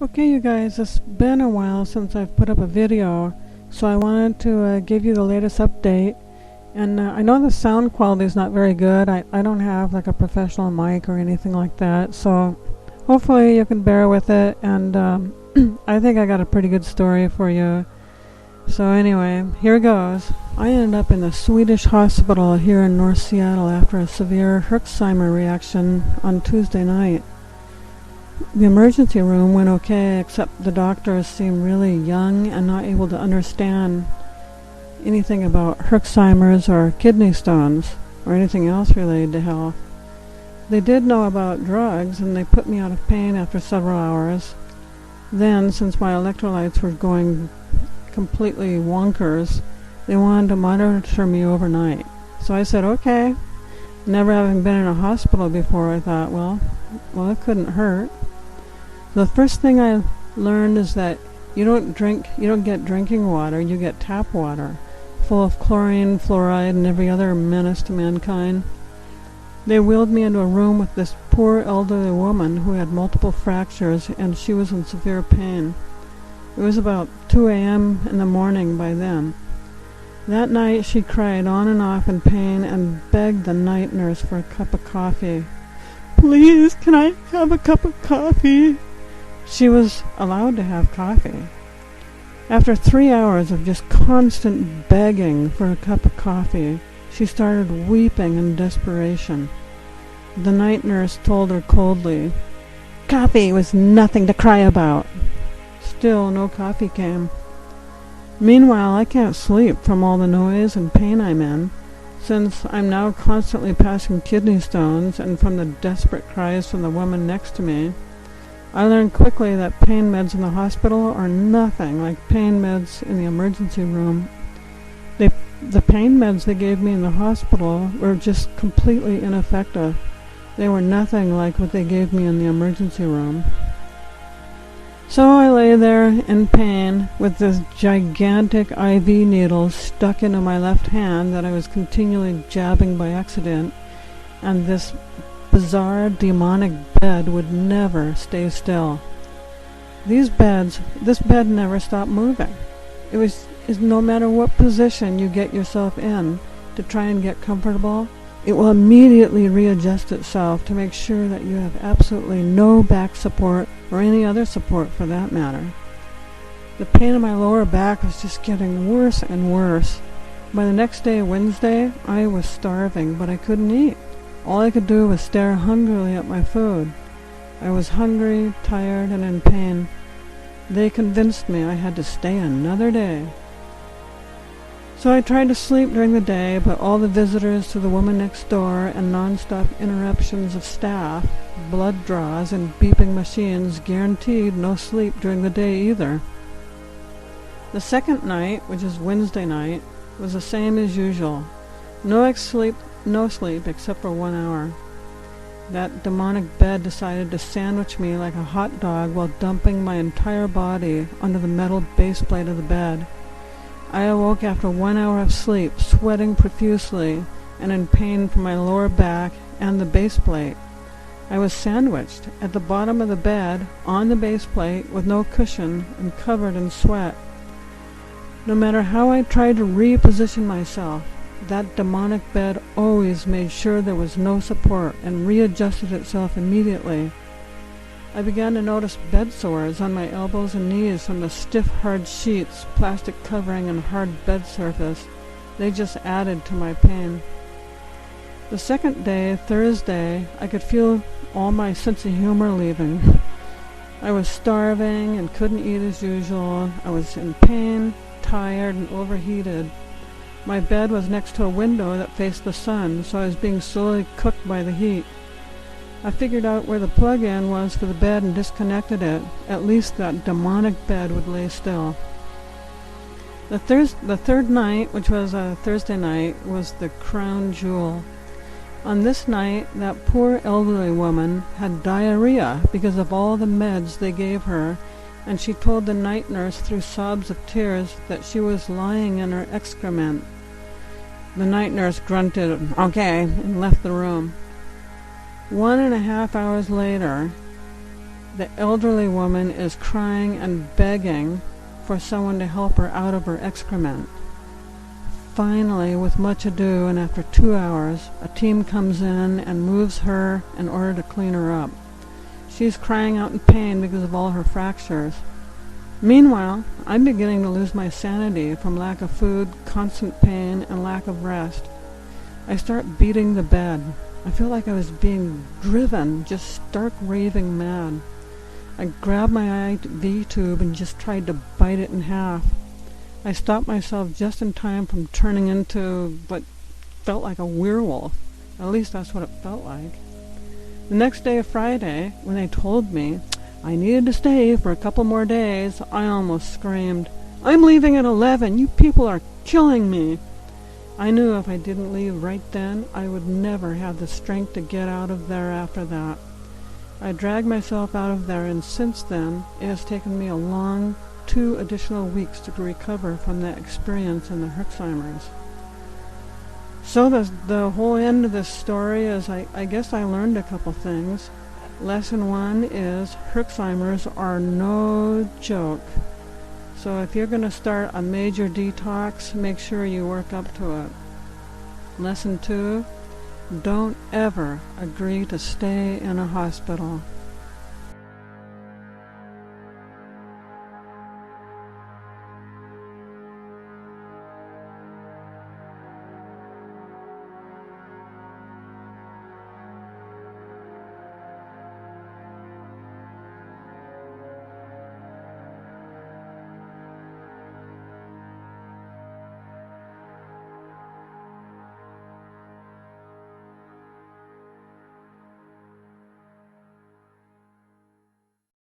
Okay, you guys, it's been a while since I've put up a video, so I wanted to give you the latest update. And I know the sound quality is not very good. I don't have like a professional mic or anything like that, so hopefully you can bear with it. And I think I got a pretty good story for you. So anyway, here goes. I ended up in the Swedish Hospital here in North Seattle after a severe Herxheimer reaction on Tuesday night. The emergency room went okay, except the doctors seemed really young and not able to understand anything about Herxheimer's or kidney stones or anything else related to health. They did know about drugs, and they put me out of pain after several hours. Then, since my electrolytes were going completely wonkers, they wanted to monitor me overnight. So I said, okay. Never having been in a hospital before, I thought, well, it couldn't hurt. The first thing I learned is that you don't get drinking water, you get tap water, full of chlorine, fluoride, and every other menace to mankind. They wheeled me into a room with this poor elderly woman who had multiple fractures, and she was in severe pain. It was about 2 a.m. in the morning by then. That night she cried on and off in pain and begged the night nurse for a cup of coffee. "Please, can I have a cup of coffee?" She was allowed to have coffee. After 3 hours of just constant begging for a cup of coffee, she started weeping in desperation. The night nurse told her coldly, "Coffee was nothing to cry about." Still, no coffee came. Meanwhile, I can't sleep from all the noise and pain I'm in, since I'm now constantly passing kidney stones, and from the desperate cries from the woman next to me. I learned quickly that pain meds in the hospital are nothing like pain meds in the emergency room. The pain meds they gave me in the hospital were just completely ineffective. They were nothing like what they gave me in the emergency room. So I lay there in pain with this gigantic IV needle stuck into my left hand that I was continually jabbing by accident, and this bizarre demonic bed would never stay still. This bed never stopped moving. Is no matter what position you get yourself in to try and get comfortable, it will immediately readjust itself to make sure that you have absolutely no back support or any other support for that matter. The pain in my lower back was just getting worse and worse. By the next day, Wednesday, I was starving, but I couldn't eat. All I could do was stare hungrily at my food. I was hungry, tired, and in pain. They convinced me I had to stay another day. So I tried to sleep during the day, but all the visitors to the woman next door and non-stop interruptions of staff, blood draws, and beeping machines guaranteed no sleep during the day either. The second night, which is Wednesday night, was the same as usual. No sleep except for 1 hour. That demonic bed decided to sandwich me like a hot dog while dumping my entire body onto the metal base plate of the bed. I awoke after 1 hour of sleep, sweating profusely and in pain from my lower back and the base plate. I was sandwiched at the bottom of the bed on the base plate with no cushion and covered in sweat. No matter how I tried to reposition myself, that demonic bed always made sure there was no support and readjusted itself immediately. I began to notice bed sores on my elbows and knees from the stiff, hard sheets, plastic covering, and hard bed surface. They just added to my pain. The second day, Thursday, I could feel all my sense of humor leaving. I was starving and couldn't eat as usual. I was in pain, tired, and overheated. My bed was next to a window that faced the sun, so I was being slowly cooked by the heat. I figured out where the plug-in was for the bed and disconnected it. At least that demonic bed would lay still. The third night, which was a Thursday night, was the crown jewel. On this night, that poor elderly woman had diarrhea because of all the meds they gave her, and she told the night nurse through sobs of tears that she was lying in her excrement. The night nurse grunted, "Okay," and left the room. 1.5 hours later, The elderly woman is crying and begging for someone to help her out of her excrement. Finally, with much ado and after 2 hours, a team comes in and moves her in order to clean her up. She's crying out in pain because of all her fractures. Meanwhile, I'm beginning to lose my sanity from lack of food, constant pain, and lack of rest. I start beating the bed. I feel like I was being driven, just stark raving mad. I grabbed my IV tube and just tried to bite it in half. I stopped myself just in time from turning into what felt like a werewolf. At least that's what it felt like. The next day, Friday, when they told me I needed to stay for a couple more days, I almost screamed, "I'm leaving at 11! You people are killing me!" I knew if I didn't leave right then, I would never have the strength to get out of there after that. I dragged myself out of there, and since then, it has taken me a long 2 additional weeks to recover from that experience in the Herxheimers. So the whole end of this story is I guess I learned a couple things. Lesson 1 is Herxheimers are no joke. So if you're going to start a major detox, make sure you work up to it. Lesson 2, don't ever agree to stay in a hospital.